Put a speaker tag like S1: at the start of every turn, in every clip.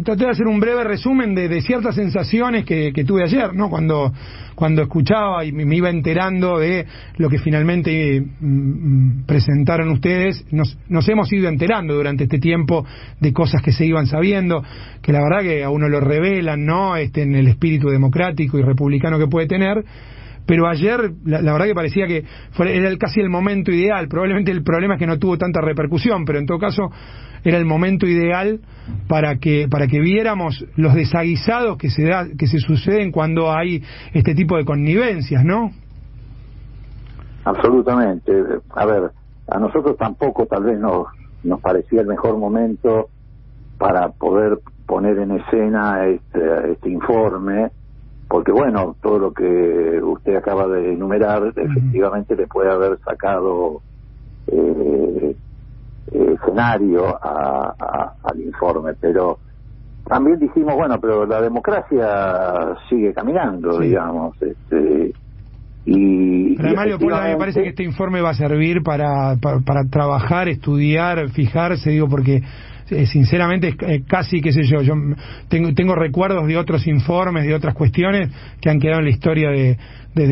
S1: Traté de hacer un breve resumen de ciertas sensaciones que tuve ayer, ¿no? Cuando escuchaba y me iba enterando de lo que finalmente presentaron ustedes, nos hemos ido enterando durante este tiempo de cosas que se iban sabiendo, que la verdad que a uno lo revelan, ¿no? En el espíritu democrático y republicano que puede tener. Pero ayer, la verdad que parecía que era casi el momento ideal. Probablemente el problema es que no tuvo tanta repercusión, pero en todo caso era el momento ideal para que viéramos los desaguisados que se suceden cuando hay este tipo de connivencias, ¿no?
S2: Absolutamente. A ver, a nosotros tampoco tal vez nos parecía el mejor momento para poder poner en escena este informe, porque bueno, todo lo que usted acaba de enumerar efectivamente le puede haber sacado escenario al informe, pero también dijimos, bueno, pero la democracia sigue caminando, digamos, y
S1: además, Leopoldo, a mí me parece que este informe va a servir para trabajar, estudiar, fijarse, digo, porque sinceramente casi, qué sé yo tengo recuerdos de otros informes, de otras cuestiones que han quedado en la historia de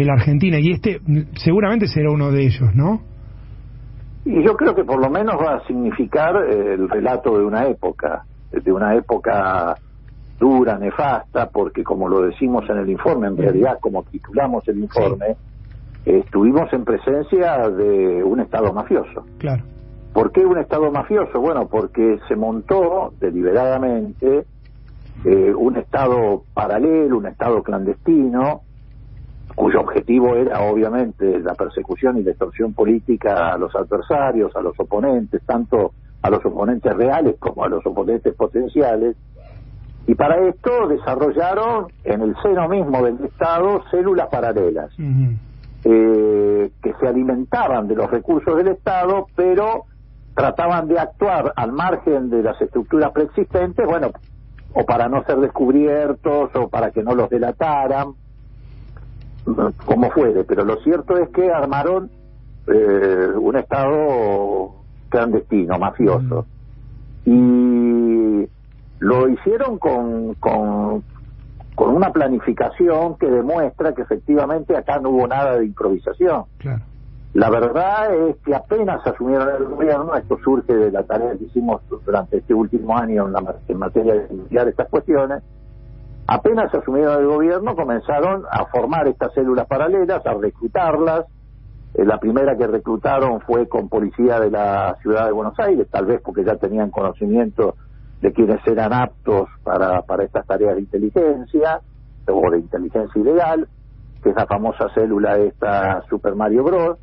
S1: la Argentina, y este seguramente será uno de ellos, ¿no?
S2: Y yo creo que por lo menos va a significar el relato de una época dura, nefasta, porque como lo decimos en el informe, en realidad como titulamos el informe, estuvimos en presencia de un Estado mafioso.
S1: Claro.
S2: ¿Por qué un Estado mafioso? Bueno, porque se montó deliberadamente un Estado paralelo, un Estado clandestino, cuyo objetivo era obviamente la persecución y la extorsión política a los adversarios, a los oponentes, tanto a los oponentes reales como a los oponentes potenciales. Y para esto desarrollaron en el seno mismo del Estado células paralelas que se alimentaban de los recursos del Estado, pero trataban de actuar al margen de las estructuras preexistentes, bueno, o para no ser descubiertos o para que no los delataran, como fuere, pero lo cierto es que armaron un Estado clandestino, mafioso, y lo hicieron con una planificación que demuestra que efectivamente acá no hubo nada de improvisación.
S1: Claro.
S2: La verdad es que apenas asumieron el gobierno, esto surge de la tarea que hicimos durante este último año en materia de estudiar estas cuestiones, apenas asumieron el gobierno comenzaron a formar estas células paralelas, a reclutarlas. La primera que reclutaron fue con policía de la ciudad de Buenos Aires, tal vez porque ya tenían conocimiento de quienes eran aptos para estas tareas de inteligencia o de inteligencia ilegal, que es la famosa célula esta Super Mario Bros,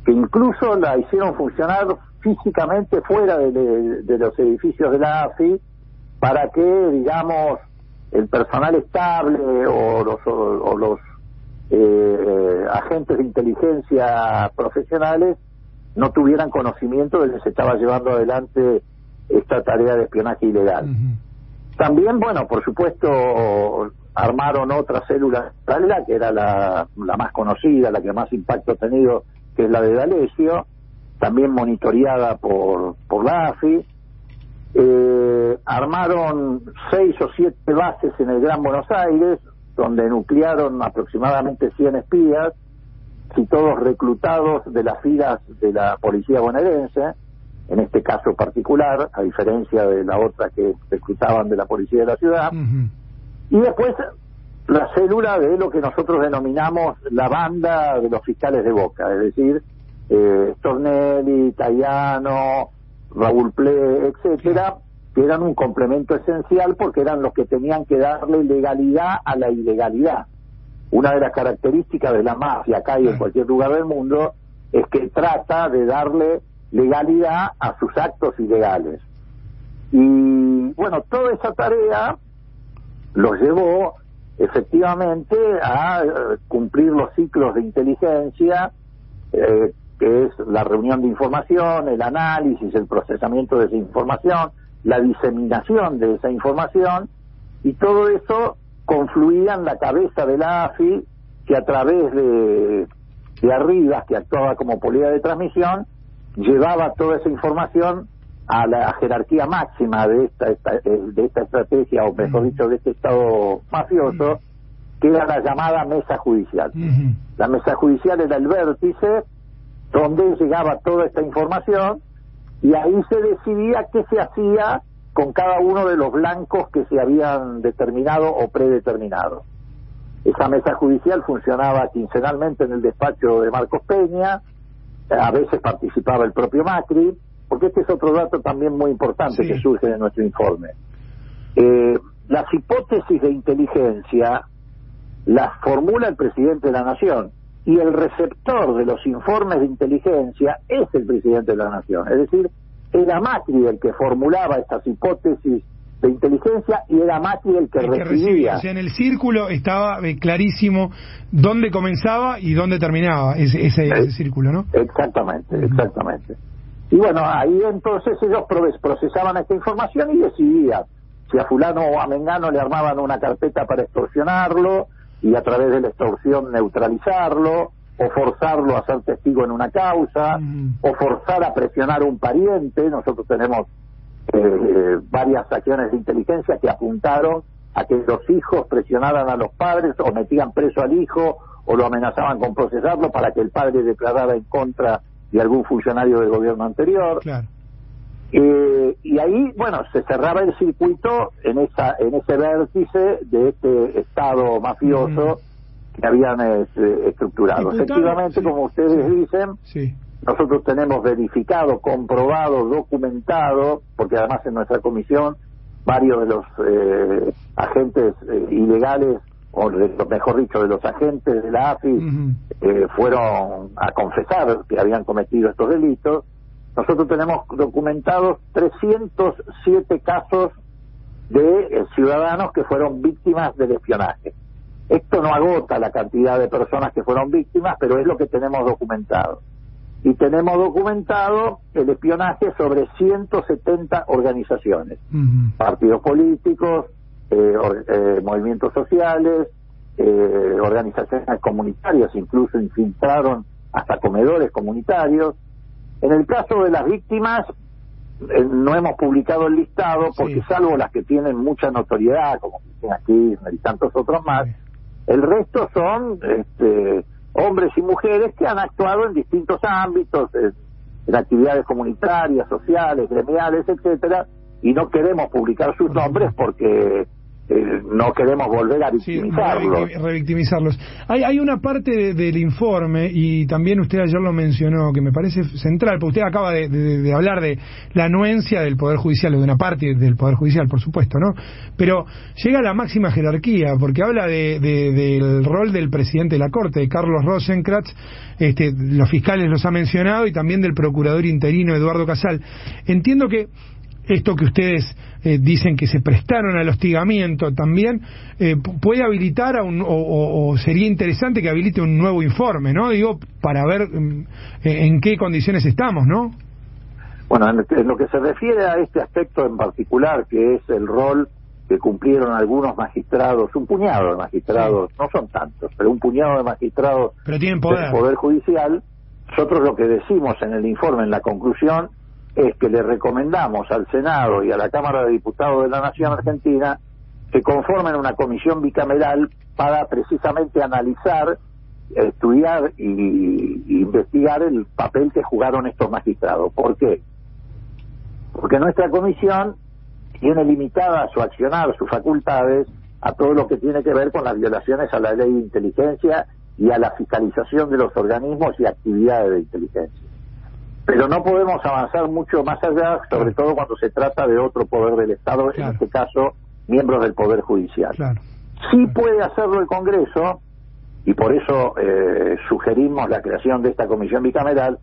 S2: que incluso la hicieron funcionar físicamente fuera de los edificios de la AFI para que, digamos, el personal estable o los agentes de inteligencia profesionales no tuvieran conocimiento de que se estaba llevando adelante esta tarea de espionaje ilegal. También, bueno, por supuesto, armaron otra célula paralela, que era la más conocida, la que más impacto ha tenido, que es la de D'Alessio, también monitoreada por la AFI. Armaron 6 o 7 bases en el Gran Buenos Aires, donde nuclearon aproximadamente 100 espías, y todos reclutados de las filas de la policía bonaerense, en este caso particular, a diferencia de la otra que reclutaban de la policía de la ciudad. Y después la célula de lo que nosotros denominamos la banda de los fiscales de Boca, es decir, Stornelli, Cayano, Raúl Ple, etcétera, que eran un complemento esencial porque eran los que tenían que darle legalidad a la ilegalidad. Una de las características de la mafia acá y en cualquier lugar del mundo es que trata de darle legalidad a sus actos ilegales. Y bueno, toda esa tarea los llevó efectivamente a cumplir los ciclos de inteligencia, que es la reunión de información, el análisis, el procesamiento de esa información, la diseminación de esa información, y todo eso confluía en la cabeza de la AFI, que a través de Arribas, que actuaba como política de transmisión, llevaba toda esa información a la jerarquía máxima de esta estrategia, o mejor dicho, de este Estado mafioso, que era la llamada mesa judicial. La mesa judicial era el vértice donde llegaba toda esta información, y ahí se decidía qué se hacía con cada uno de los blancos que se habían determinado o predeterminado. Esa mesa judicial funcionaba quincenalmente en el despacho de Marcos Peña, a veces participaba el propio Macri, porque este es otro dato también muy importante que surge de nuestro informe. Las hipótesis de inteligencia las formula el presidente de la Nación, y el receptor de los informes de inteligencia es el presidente de la Nación. Es decir, era Macri el que formulaba estas hipótesis de inteligencia y era Macri el que recibía.
S1: O sea, en el círculo estaba clarísimo dónde comenzaba y dónde terminaba ese círculo, ¿no?
S2: Exactamente, exactamente. Y bueno, ahí entonces ellos procesaban esta información y decidían si a fulano o a mengano le armaban una carpeta para extorsionarlo y a través de la extorsión neutralizarlo, o forzarlo a ser testigo en una causa, o forzar a presionar a un pariente. Nosotros tenemos varias acciones de inteligencia que apuntaron a que los hijos presionaran a los padres o metían preso al hijo o lo amenazaban con procesarlo para que el padre declarara en contra de algún funcionario del gobierno anterior.
S1: Claro.
S2: Y ahí, bueno, se cerraba el circuito en ese vértice de este Estado mafioso que habían estructurado. Efectivamente, como ustedes dicen, nosotros tenemos verificado, comprobado, documentado, porque además en nuestra comisión varios de los agentes ilegales, o mejor dicho, de los agentes de la AFI, fueron a confesar que habían cometido estos delitos. Nosotros tenemos documentados 307 casos de ciudadanos que fueron víctimas del espionaje. Esto no agota la cantidad de personas que fueron víctimas, pero es lo que tenemos documentado. Y tenemos documentado el espionaje sobre 170 organizaciones, partidos políticos, movimientos sociales, organizaciones comunitarias, incluso infiltraron hasta comedores comunitarios. En el caso de las víctimas, no hemos publicado el listado, porque salvo las que tienen mucha notoriedad, como Cristina Kirchner y tantos otros más, el resto son hombres y mujeres que han actuado en distintos ámbitos, en actividades comunitarias, sociales, gremiales, etcétera, y no queremos publicar sus nombres porque no queremos volver a victimizarlos.
S1: Revictimizarlos. Hay una parte del informe, y también usted ayer lo mencionó, que me parece central, porque usted acaba de hablar de la anuencia del Poder Judicial, o de una parte del Poder Judicial, por supuesto, ¿no? Pero llega a la máxima jerarquía, porque habla del rol del presidente de la Corte, de Carlos Rosenkrantz, los fiscales los ha mencionado, y también del procurador interino Eduardo Casal. Entiendo que esto que ustedes dicen que se prestaron al hostigamiento también puede habilitar o sería interesante que habilite un nuevo informe, ¿no? Digo, para ver en qué condiciones estamos, ¿no?
S2: Bueno, en lo que se refiere a este aspecto en particular, que es el rol que cumplieron algunos magistrados, un puñado de magistrados, no son tantos, pero un puñado de magistrados
S1: del
S2: Poder Judicial, nosotros lo que decimos en el informe, en la conclusión, es que le recomendamos al Senado y a la Cámara de Diputados de la Nación Argentina que conformen una comisión bicameral para precisamente analizar, estudiar y investigar el papel que jugaron estos magistrados. ¿Por qué? Porque nuestra comisión tiene limitada su accionar, sus facultades, a todo lo que tiene que ver con las violaciones a la ley de inteligencia y a la fiscalización de los organismos y actividades de inteligencia. Pero no podemos avanzar mucho más allá, sobre todo cuando se trata de otro poder del Estado, en este caso, miembros del Poder Judicial. Sí puede hacerlo el Congreso, y por eso sugerimos la creación de esta comisión bicameral,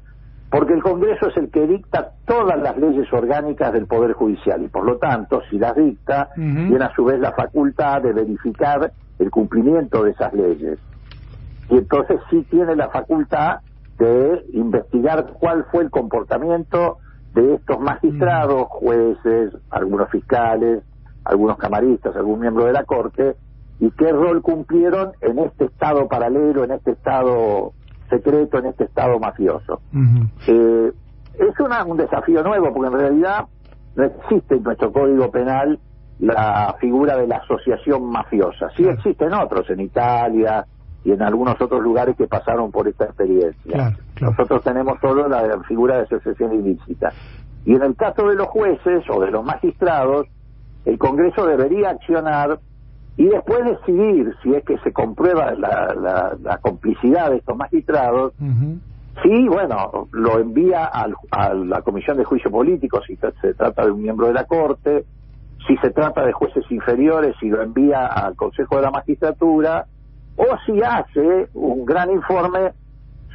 S2: porque el Congreso es el que dicta todas las leyes orgánicas del Poder Judicial, y por lo tanto, si las dicta, tiene a su vez la facultad de verificar el cumplimiento de esas leyes. Y entonces sí tiene la facultad de investigar cuál fue el comportamiento de estos magistrados, jueces, algunos fiscales, algunos camaristas, algún miembro de la Corte, y qué rol cumplieron en este Estado paralelo, en este Estado secreto, en este Estado mafioso. Es un desafío nuevo, porque en realidad no existe en nuestro Código Penal la figura de la asociación mafiosa. Sí existen otros, en Italia y en algunos otros lugares que pasaron por esta experiencia. Nosotros tenemos solo la figura de asociación ilícita. Y en el caso de los jueces o de los magistrados, el Congreso debería accionar y después decidir si es que se comprueba la complicidad de estos magistrados. Sí, bueno, lo envía a la Comisión de Juicio Político si se trata de un miembro de la Corte, si se trata de jueces inferiores, si lo envía al Consejo de la Magistratura, o si hace un gran informe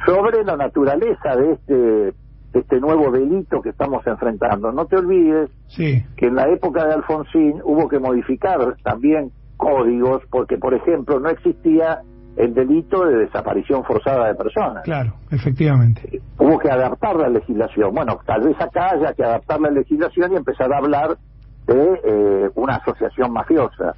S2: sobre la naturaleza de este nuevo delito que estamos enfrentando. No te olvides que en la época de Alfonsín hubo que modificar también códigos, porque, por ejemplo, no existía el delito de desaparición forzada de personas.
S1: Claro, efectivamente.
S2: Hubo que adaptar la legislación. Bueno, tal vez acá haya que adaptar la legislación y empezar a hablar de una asociación mafiosa.